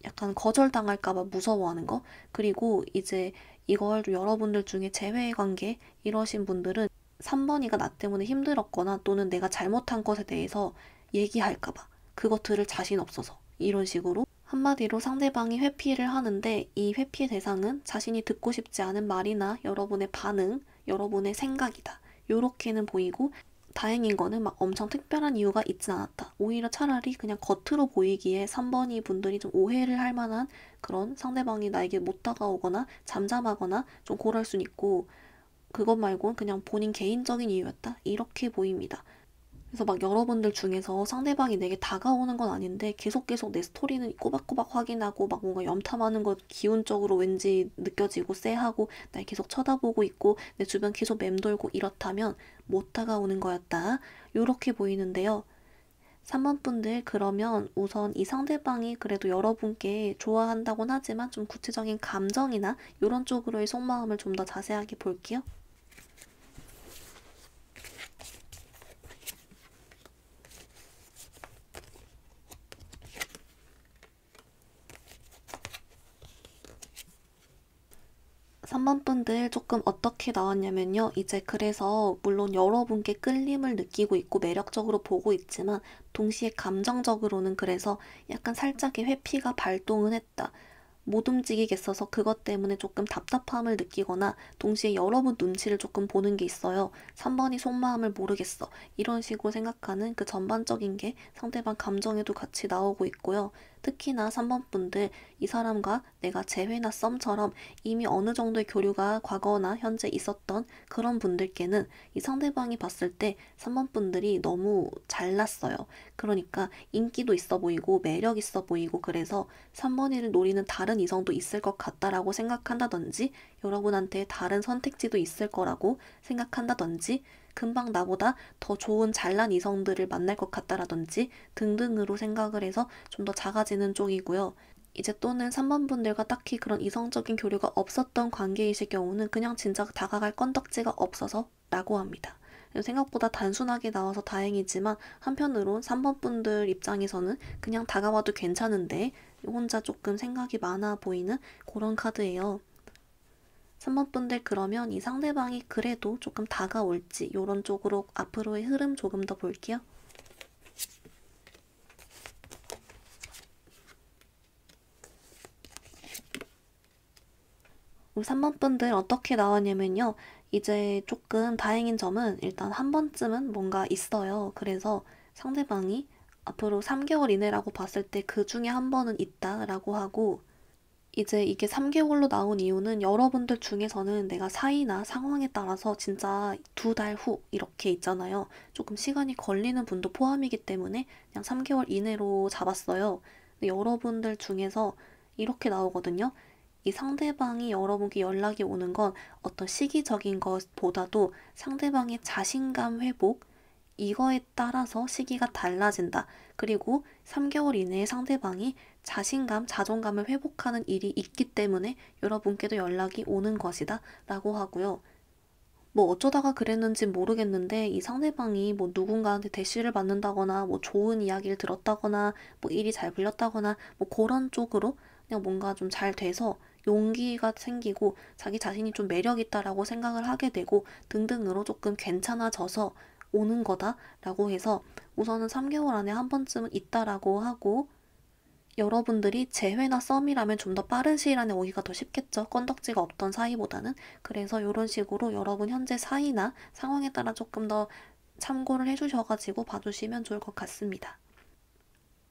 약간 거절당할까봐 무서워하는 거. 그리고 이제 이걸 여러분들 중에 재회 관계 이러신 분들은 3번이가 나 때문에 힘들었거나 또는 내가 잘못한 것에 대해서 얘기할까봐 그거 들을 자신 없어서 이런 식으로 한마디로 상대방이 회피를 하는데 이 회피의 대상은 자신이 듣고 싶지 않은 말이나 여러분의 반응, 여러분의 생각이다. 요렇게는 보이고 다행인 거는 막 엄청 특별한 이유가 있진 않았다. 오히려 차라리 그냥 겉으로 보이기에 3번이 분들이 좀 오해를 할 만한 그런 상대방이 나에게 못 다가오거나 잠잠하거나 좀 그럴 순 있고 그것 말고는 그냥 본인 개인적인 이유였다. 이렇게 보입니다. 그래서 막 여러분들 중에서 상대방이 내게 다가오는 건 아닌데 계속 내 스토리는 꼬박꼬박 확인하고 막 뭔가 염탐하는 것 기운적으로 왠지 느껴지고 쎄하고 날 계속 쳐다보고 있고 내 주변 계속 맴돌고 이렇다면 못 다가오는 거였다. 요렇게 보이는데요. 3번 분들 그러면 우선 이 상대방이 그래도 여러분께 좋아한다곤 하지만 좀 구체적인 감정이나 이런 쪽으로의 속마음을 좀 더 자세하게 볼게요. 3번 분들 조금 어떻게 나왔냐면요. 이제 그래서 물론 여러분께 끌림을 느끼고 있고 매력적으로 보고 있지만 동시에 감정적으로는 그래서 약간 살짝의 회피가 발동은 했다. 못 움직이겠어서 그것 때문에 조금 답답함을 느끼거나 동시에 여러분 눈치를 조금 보는 게 있어요. 3번이 속마음을 모르겠어. 이런 식으로 생각하는 그 전반적인 게 상대방 감정에도 같이 나오고 있고요. 특히나 3번 분들 이 사람과 내가 재회나 썸처럼 이미 어느 정도의 교류가 과거나 현재 있었던 그런 분들께는 이 상대방이 봤을 때 3번 분들이 너무 잘났어요. 그러니까 인기도 있어 보이고 매력 있어 보이고 그래서 3번이를 노리는 다른 이성도 있을 것 같다라고 생각한다든지 여러분한테 다른 선택지도 있을 거라고 생각한다든지 금방 나보다 더 좋은 잘난 이성들을 만날 것 같다라든지 등등으로 생각을 해서 좀 더 작아지는 쪽이고요. 이제 또는 3번 분들과 딱히 그런 이성적인 교류가 없었던 관계이실 경우는 그냥 진짜 다가갈 건덕지가 없어서 라고 합니다. 생각보다 단순하게 나와서 다행이지만 한편으론 3번 분들 입장에서는 그냥 다가와도 괜찮은데 혼자 조금 생각이 많아 보이는 그런 카드예요. 3번 분들 그러면 이 상대방이 그래도 조금 다가올지 이런 쪽으로 앞으로의 흐름 조금 더 볼게요. 우리 3번 분들 어떻게 나왔냐면요. 이제 조금 다행인 점은 일단 한 번쯤은 뭔가 있어요. 그래서 상대방이 앞으로 3개월 이내라고 봤을 때 그 중에 한 번은 있다라고 하고 이제 이게 3개월로 나온 이유는 여러분들 중에서는 내가 사이나 상황에 따라서 진짜 2달 후 이렇게 있잖아요. 조금 시간이 걸리는 분도 포함이기 때문에 그냥 3개월 이내로 잡았어요. 근데 여러분들 중에서 이렇게 나오거든요. 이 상대방이 여러분께 연락이 오는 건 어떤 시기적인 것보다도 상대방의 자신감 회복, 이거에 따라서 시기가 달라진다. 그리고 3개월 이내에 상대방이 자신감, 자존감을 회복하는 일이 있기 때문에 여러분께도 연락이 오는 것이다. 라고 하고요. 뭐 어쩌다가 그랬는지 모르겠는데 이 상대방이 뭐 누군가한테 대시를 받는다거나 뭐 좋은 이야기를 들었다거나 뭐 일이 잘 풀렸다거나 뭐 그런 쪽으로 그냥 뭔가 좀 잘 돼서 용기가 생기고 자기 자신이 좀 매력 있다라고 생각을 하게 되고 등등으로 조금 괜찮아져서 오는 거다라고 해서 우선은 3개월 안에 한 번쯤은 있다라고 하고 여러분들이 재회나 썸이라면 좀 더 빠른 시일 안에 오기가 더 쉽겠죠. 건덕지가 없던 사이보다는. 그래서 이런 식으로 여러분 현재 사이나 상황에 따라 조금 더 참고를 해주셔가지고 봐주시면 좋을 것 같습니다.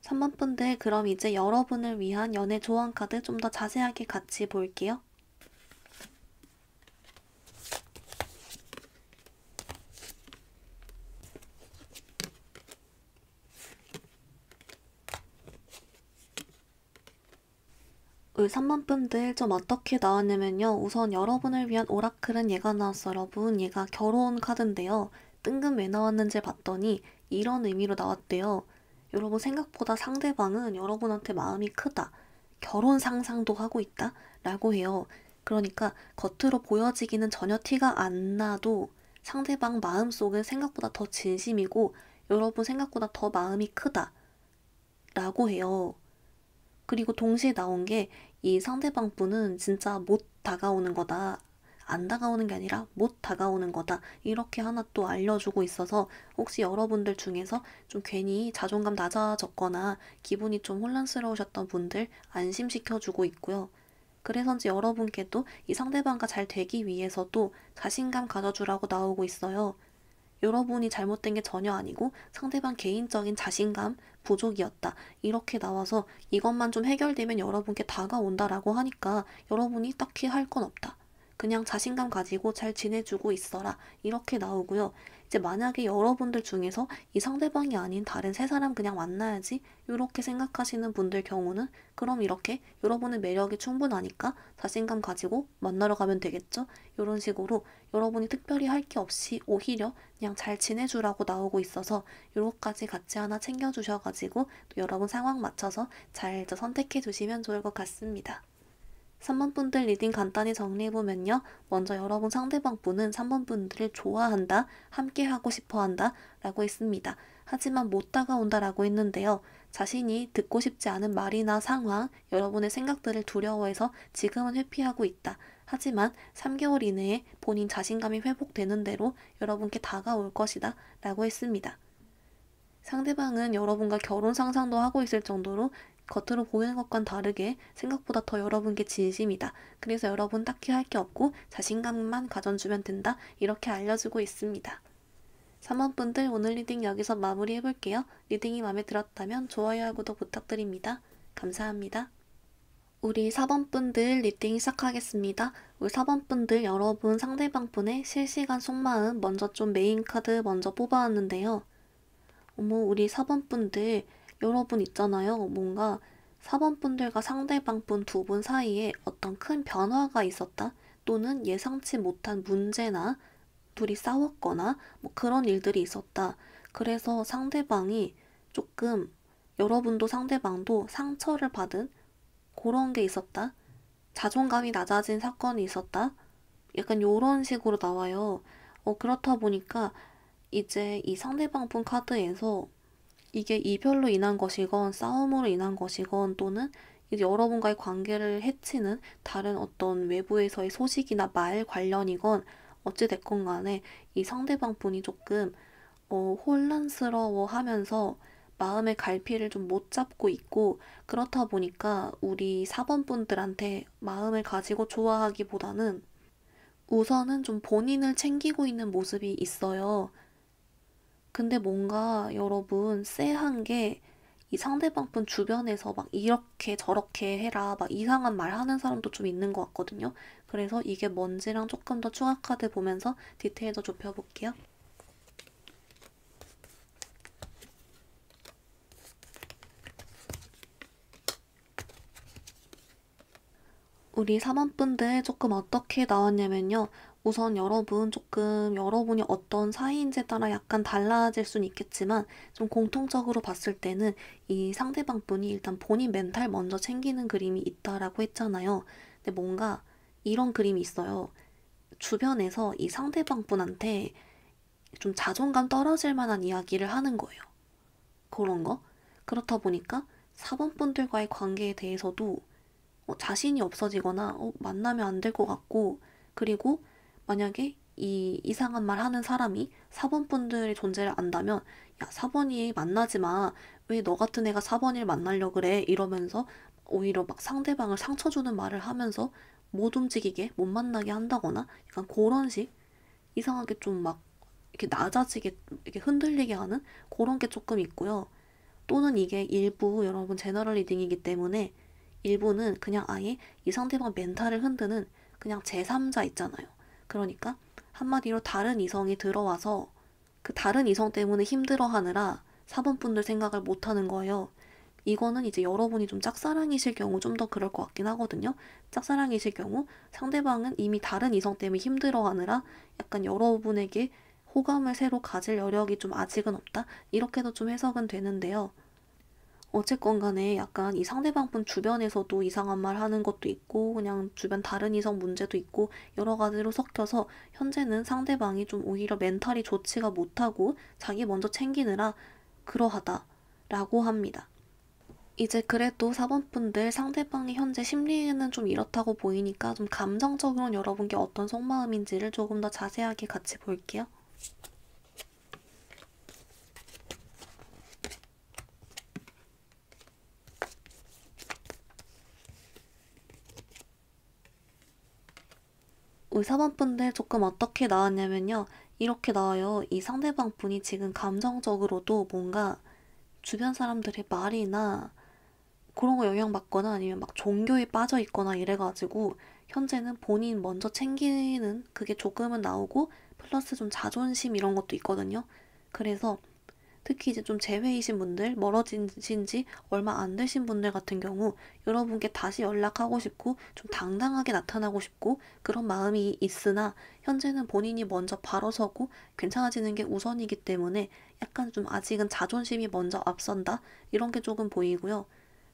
3번 분들 그럼 이제 여러분을 위한 연애 조언 카드 좀 더 자세하게 같이 볼게요. 우리 3번 분들 좀 어떻게 나왔냐면요. 우선 여러분을 위한 오라클은 얘가 나왔어. 여러분, 얘가 결혼 카드인데요. 뜬금 왜 나왔는지 봤더니 이런 의미로 나왔대요. 여러분 생각보다 상대방은 여러분한테 마음이 크다. 결혼 상상도 하고 있다. 라고 해요. 그러니까 겉으로 보여지기는 전혀 티가 안 나도 상대방 마음속은 생각보다 더 진심이고 여러분 생각보다 더 마음이 크다. 라고 해요. 그리고 동시에 나온 게 이 상대방 분은 진짜 못 다가오는 거다. 안 다가오는 게 아니라 못 다가오는 거다. 이렇게 하나 또 알려주고 있어서 혹시 여러분들 중에서 좀 괜히 자존감 낮아졌거나 기분이 좀 혼란스러우셨던 분들 안심시켜주고 있고요. 그래서인지 여러분께도 이 상대방과 잘 되기 위해서도 자신감 가져주라고 나오고 있어요. 여러분이 잘못된 게 전혀 아니고 상대방 개인적인 자신감 부족이었다. 이렇게 나와서 이것만 좀 해결되면 여러분께 다가온다라고 하니까 여러분이 딱히 할 건 없다. 그냥 자신감 가지고 잘 지내주고 있어라. 이렇게 나오고요. 이제 만약에 여러분들 중에서 이 상대방이 아닌 다른 세 사람 그냥 만나야지 이렇게 생각하시는 분들 경우는 그럼 이렇게 여러분의 매력이 충분하니까 자신감 가지고 만나러 가면 되겠죠? 이런 식으로 여러분이 특별히 할 게 없이 오히려 그냥 잘 지내주라고 나오고 있어서 요거까지 같이 하나 챙겨주셔가지고 또 여러분 상황 맞춰서 잘 선택해 주시면 좋을 것 같습니다. 3번 분들 리딩 간단히 정리해보면요. 먼저 여러분 상대방 분은 3번 분들을 좋아한다, 함께 하고 싶어 한다 라고 했습니다. 하지만 못 다가온다 라고 했는데요. 자신이 듣고 싶지 않은 말이나 상황, 여러분의 생각들을 두려워해서 지금은 회피하고 있다. 하지만 3개월 이내에 본인 자신감이 회복되는 대로 여러분께 다가올 것이다 라고 했습니다. 상대방은 여러분과 결혼 상상도 하고 있을 정도로 겉으로 보이는 것과는 다르게 생각보다 더 여러분께 진심이다. 그래서 여러분 딱히 할 게 없고 자신감만 가져주면 된다. 이렇게 알려주고 있습니다. 3번 분들 오늘 리딩 여기서 마무리해볼게요. 리딩이 마음에 들었다면 좋아요와 구독 부탁드립니다. 감사합니다. 우리 4번 분들 리딩 시작하겠습니다. 우리 4번 분들 여러분 상대방 분의 실시간 속마음 먼저 좀 메인 카드 먼저 뽑아왔는데요. 어머, 우리 4번 분들, 여러분 있잖아요. 뭔가 4번 분들과 상대방 분 두 분 사이에 어떤 큰 변화가 있었다. 또는 예상치 못한 문제나 둘이 싸웠거나 뭐 그런 일들이 있었다. 그래서 상대방이 조금 여러분도 상대방도 상처를 받은 그런 게 있었다. 자존감이 낮아진 사건이 있었다. 약간 요런 식으로 나와요. 그렇다 보니까 이제 이 상대방 분 카드에서 이게 이별로 인한 것이건 싸움으로 인한 것이건 또는 이제 여러분과의 관계를 해치는 다른 어떤 외부에서의 소식이나 말 관련이건 어찌됐건 간에 이 상대방 분이 조금 혼란스러워 하면서 마음의 갈피를 좀 못 잡고 있고 그렇다 보니까 우리 4번 분들한테 마음을 가지고 좋아하기보다는 우선은 좀 본인을 챙기고 있는 모습이 있어요. 근데 뭔가 여러분 쎄한 게 이 상대방 분 주변에서 막 이렇게 저렇게 해라 막 이상한 말 하는 사람도 좀 있는 것 같거든요. 그래서 이게 뭔지랑 조금 더 추가 카드 보면서 디테일 더 좁혀볼게요. 우리 3번 분들 조금 어떻게 나왔냐면요. 우선 여러분 조금 여러분이 어떤 사이인지에 따라 약간 달라질 수는 있겠지만 좀 공통적으로 봤을 때는 이 상대방 분이 일단 본인 멘탈 먼저 챙기는 그림이 있다라고 했잖아요. 근데 뭔가 이런 그림이 있어요. 주변에서 이 상대방 분한테 좀 자존감 떨어질 만한 이야기를 하는 거예요. 그런 거. 그렇다 보니까 4번 분들과의 관계에 대해서도 자신이 없어지거나 만나면 안 될 것 같고 그리고 만약에 이 이상한 말 하는 사람이 4번 분들의 존재를 안다면 야 4번이 만나지 마. 왜 너 같은 애가 4번을 만나려고 그래? 이러면서 오히려 막 상대방을 상처 주는 말을 하면서 못 움직이게 못 만나게 한다거나 약간 그런 식 이상하게 좀 막 이렇게 낮아지게 이렇게 흔들리게 하는 그런 게 조금 있고요. 또는 이게 일부 여러분 제너럴 리딩이기 때문에 일부는 그냥 아예 이 상대방 멘탈을 흔드는 그냥 제3자 있잖아요. 그러니까 한마디로 다른 이성이 들어와서 그 다른 이성 때문에 힘들어하느라 4번 분들 생각을 못하는 거예요. 이거는 이제 여러분이 좀 짝사랑이실 경우 좀 더 그럴 것 같긴 하거든요. 짝사랑이실 경우 상대방은 이미 다른 이성 때문에 힘들어하느라 약간 여러분에게 호감을 새로 가질 여력이 좀 아직은 없다? 이렇게도 좀 해석은 되는데요. 어쨌건 간에 약간 이 상대방 분 주변에서도 이상한 말 하는 것도 있고 그냥 주변 다른 이성 문제도 있고 여러 가지로 섞여서 현재는 상대방이 좀 오히려 멘탈이 좋지가 못하고 자기 먼저 챙기느라 그러하다라고 합니다. 이제 그래도 4번 분들 상대방의 현재 심리는 좀 이렇다고 보이니까 좀 감정적으로는 여러분께 어떤 속마음인지를 조금 더 자세하게 같이 볼게요. 우리 4번 분들 조금 어떻게 나왔냐면요. 이렇게 나와요. 이 상대방 분이 지금 감정적으로도 뭔가 주변 사람들의 말이나 그런 거 영향받거나 아니면 막 종교에 빠져 있거나 이래가지고 현재는 본인 먼저 챙기는 그게 조금은 나오고 플러스 좀 자존심 이런 것도 있거든요. 그래서 특히 이제 좀 재회이신 분들, 멀어지신 지 얼마 안 되신 분들 같은 경우 여러분께 다시 연락하고 싶고 좀 당당하게 나타나고 싶고 그런 마음이 있으나 현재는 본인이 먼저 바로 서고 괜찮아지는 게 우선이기 때문에 약간 좀 아직은 자존심이 먼저 앞선다? 이런 게 조금 보이고요.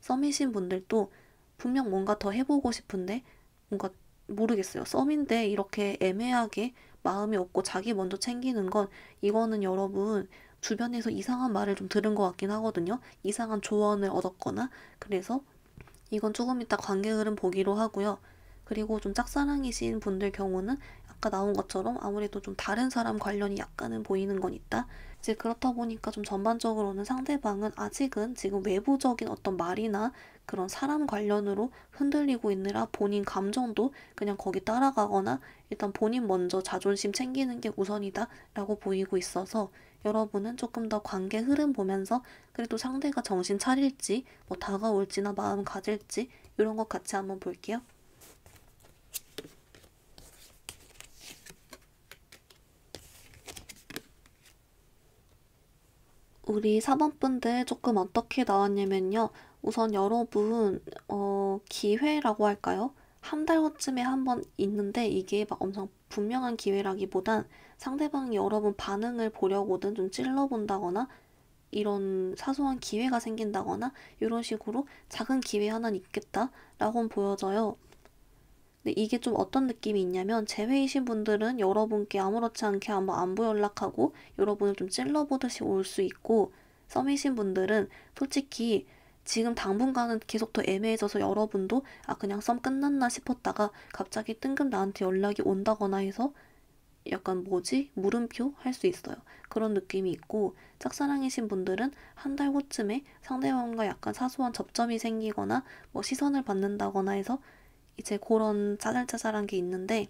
썸이신 분들도 분명 뭔가 더 해보고 싶은데 뭔가 모르겠어요. 썸인데 이렇게 애매하게 마음이 없고 자기 먼저 챙기는 건 이거는 여러분 주변에서 이상한 말을 좀 들은 것 같긴 하거든요. 이상한 조언을 얻었거나 그래서 이건 조금 이따 관계 흐름 보기로 하고요. 그리고 좀 짝사랑이신 분들 경우는 아까 나온 것처럼 아무래도 좀 다른 사람 관련이 약간은 보이는 건 있다. 이제 그렇다 보니까 좀 전반적으로는 상대방은 아직은 지금 외부적인 어떤 말이나 그런 사람 관련으로 흔들리고 있느라 본인 감정도 그냥 거기 따라가거나 일단 본인 먼저 자존심 챙기는 게 우선이다 라고 보이고 있어서 여러분은 조금 더 관계 흐름 보면서 그래도 상대가 정신 차릴지 뭐 다가올지나 마음 가질지 이런 것 같이 한번 볼게요. 우리 4번 분들 조금 어떻게 나왔냐면요. 우선 여러분, 기회라고 할까요? 한 달 후쯤에 한 번 있는데 이게 막 엄청 분명한 기회라기보단 상대방이 여러분 반응을 보려고든 좀 찔러본다거나 이런 사소한 기회가 생긴다거나 이런 식으로 작은 기회 하나는 있겠다라고는 보여져요. 근데 이게 좀 어떤 느낌이 있냐면 재회이신 분들은 여러분께 아무렇지 않게 한번 안부 연락하고 여러분을 좀 찔러보듯이 올 수 있고 썸이신 분들은 솔직히 지금 당분간은 계속 더 애매해져서 여러분도 아 그냥 썸 끝났나 싶었다가 갑자기 뜬금 나한테 연락이 온다거나 해서 약간 뭐지? 물음표? 할 수 있어요. 그런 느낌이 있고 짝사랑이신 분들은 한 달 후쯤에 상대방과 약간 사소한 접점이 생기거나 뭐 시선을 받는다거나 해서 이제 그런 짜잘짜잘한 게 있는데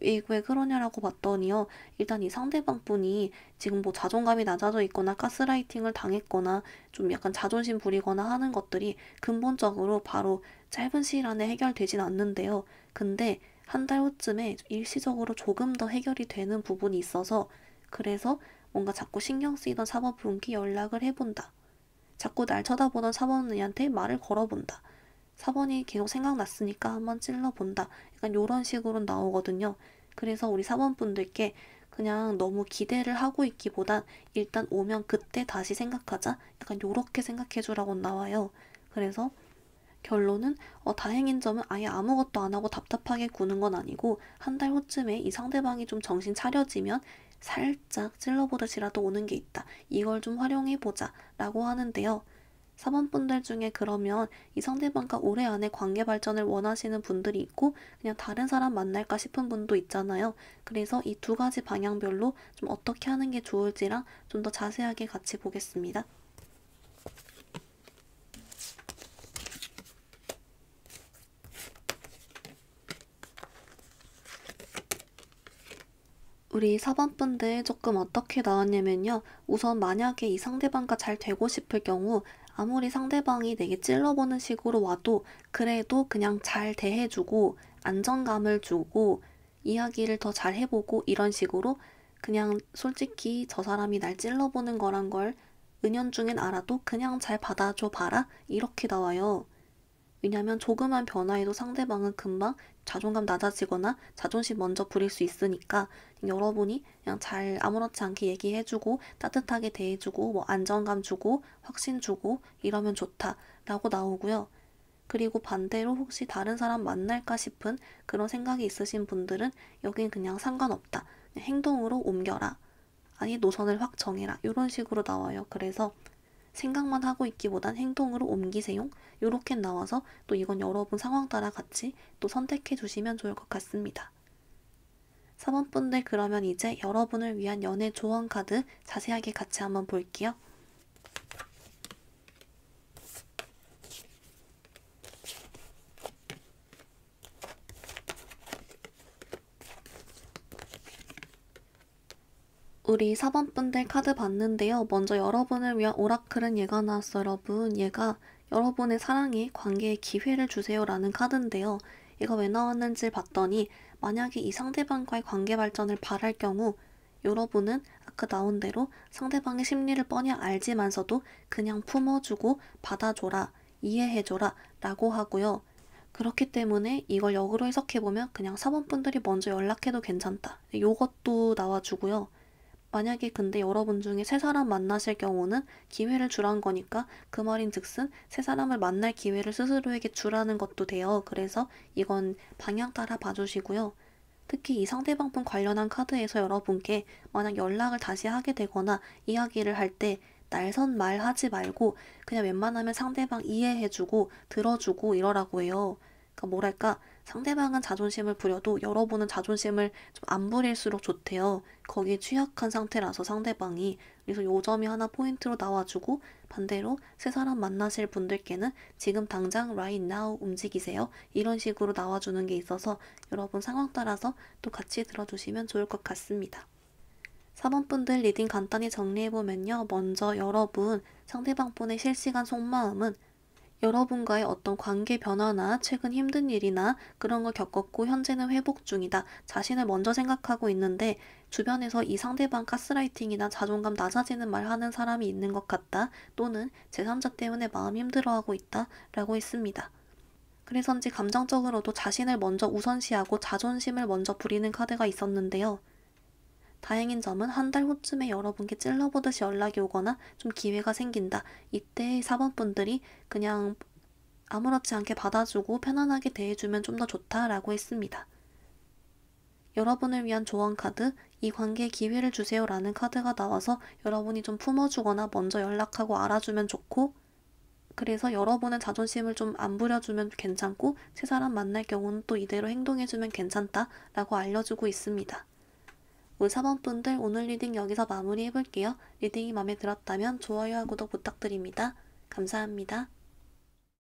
왜 그러냐라고 봤더니요. 일단 이 상대방 분이 지금 뭐 자존감이 낮아져 있거나 가스라이팅을 당했거나 좀 약간 자존심 부리거나 하는 것들이 근본적으로 바로 짧은 시일 안에 해결되진 않는데요. 근데 한 달 후쯤에 일시적으로 조금 더 해결이 되는 부분이 있어서 그래서 뭔가 자꾸 신경 쓰이던 사법분께 연락을 해본다. 자꾸 날 쳐다보던 사법은한테 말을 걸어본다. 4번이 계속 생각났으니까 한번 찔러본다. 약간 요런 식으로 나오거든요. 그래서 우리 4번 분들께 그냥 너무 기대를 하고 있기보단 일단 오면 그때 다시 생각하자. 약간 요렇게 생각해주라고 나와요. 그래서 결론은 다행인 점은 아예 아무것도 안 하고 답답하게 구는 건 아니고 한 달 후쯤에 이 상대방이 좀 정신 차려지면 살짝 찔러보듯이라도 오는 게 있다. 이걸 좀 활용해보자 라고 하는데요. 4번 분들 중에 그러면 이 상대방과 올해 안에 관계 발전을 원하시는 분들이 있고 그냥 다른 사람 만날까 싶은 분도 있잖아요. 그래서 이 두 가지 방향별로 좀 어떻게 하는 게 좋을지랑 좀 더 자세하게 같이 보겠습니다. 우리 4번분들 조금 어떻게 나왔냐면요. 우선 만약에 이 상대방과 잘 되고 싶을 경우 아무리 상대방이 내게 찔러보는 식으로 와도 그래도 그냥 잘 대해주고 안정감을 주고 이야기를 더 잘 해보고 이런 식으로 그냥 솔직히 저 사람이 날 찔러보는 거란 걸 은연중엔 알아도 그냥 잘 받아줘 봐라 이렇게 나와요. 왜냐면 조그만 변화에도 상대방은 금방 자존감 낮아지거나 자존심 먼저 부릴 수 있으니까 여러분이 그냥 잘 아무렇지 않게 얘기해주고 따뜻하게 대해주고 뭐 안정감 주고 확신 주고 이러면 좋다라고 나오고요. 그리고 반대로 혹시 다른 사람 만날까 싶은 그런 생각이 있으신 분들은 여긴 그냥 상관없다. 그냥 행동으로 옮겨라. 아니 노선을 확 정해라. 이런 식으로 나와요. 그래서 생각만 하고 있기보단 행동으로 옮기세요. 요렇게 나와서 또 이건 여러분 상황 따라 같이 또 선택해 주시면 좋을 것 같습니다. 4번분들 그러면 이제 여러분을 위한 연애 조언 카드 자세하게 같이 한번 볼게요. 우리 4번분들 카드 봤는데요. 먼저 여러분을 위한 오라클은 얘가 나왔어요, 여러분. 얘가 여러분의 사랑에 관계에 기회를 주세요 라는 카드인데요. 얘가 왜 나왔는지 봤더니 만약에 이 상대방과의 관계 발전을 바랄 경우 여러분은 아까 나온 대로 상대방의 심리를 뻔히 알지만서도 그냥 품어주고 받아줘라, 이해해줘라 라고 하고요. 그렇기 때문에 이걸 역으로 해석해보면 그냥 4번분들이 먼저 연락해도 괜찮다. 요것도 나와주고요. 만약에 근데 여러분 중에 새 사람 만나실 경우는 기회를 주란 거니까 그 말인즉슨 새 사람을 만날 기회를 스스로에게 주라는 것도 돼요. 그래서 이건 방향 따라 봐주시고요. 특히 이 상대방분 관련한 카드에서 여러분께 만약 연락을 다시 하게 되거나 이야기를 할 때 날선 말 하지 말고 그냥 웬만하면 상대방 이해해주고 들어주고 이러라고 해요. 그러니까 뭐랄까 상대방은 자존심을 부려도 여러분은 자존심을 좀 안 부릴수록 좋대요. 거기에 취약한 상태라서 상대방이. 그래서 요 점이 하나 포인트로 나와주고 반대로 새 사람 만나실 분들께는 지금 당장 right now 움직이세요. 이런 식으로 나와주는 게 있어서 여러분 상황 따라서 또 같이 들어주시면 좋을 것 같습니다. 4번분들 리딩 간단히 정리해보면요. 먼저 여러분 상대방분의 실시간 속마음은 여러분과의 어떤 관계 변화나 최근 힘든 일이나 그런 걸 겪었고 현재는 회복 중이다. 자신을 먼저 생각하고 있는데 주변에서 이 상대방 가스라이팅이나 자존감 낮아지는 말 하는 사람이 있는 것 같다. 또는 제3자 때문에 마음 힘들어하고 있다. 라고 했습니다. 그래서인지 감정적으로도 자신을 먼저 우선시하고 자존심을 먼저 부리는 카드가 있었는데요. 다행인 점은 한 달 후쯤에 여러분께 찔러보듯이 연락이 오거나 좀 기회가 생긴다. 이때 4번분들이 그냥 아무렇지 않게 받아주고 편안하게 대해주면 좀 더 좋다라고 했습니다. 여러분을 위한 조언 카드, 이 관계에 기회를 주세요 라는 카드가 나와서 여러분이 좀 품어주거나 먼저 연락하고 알아주면 좋고 그래서 여러분의 자존심을 좀 안 부려주면 괜찮고 새 사람 만날 경우는 또 이대로 행동해주면 괜찮다 라고 알려주고 있습니다. 우리 4번분들 오늘 리딩 여기서 마무리해볼게요. 리딩이 마음에 들었다면 좋아요와 구독 부탁드립니다. 감사합니다.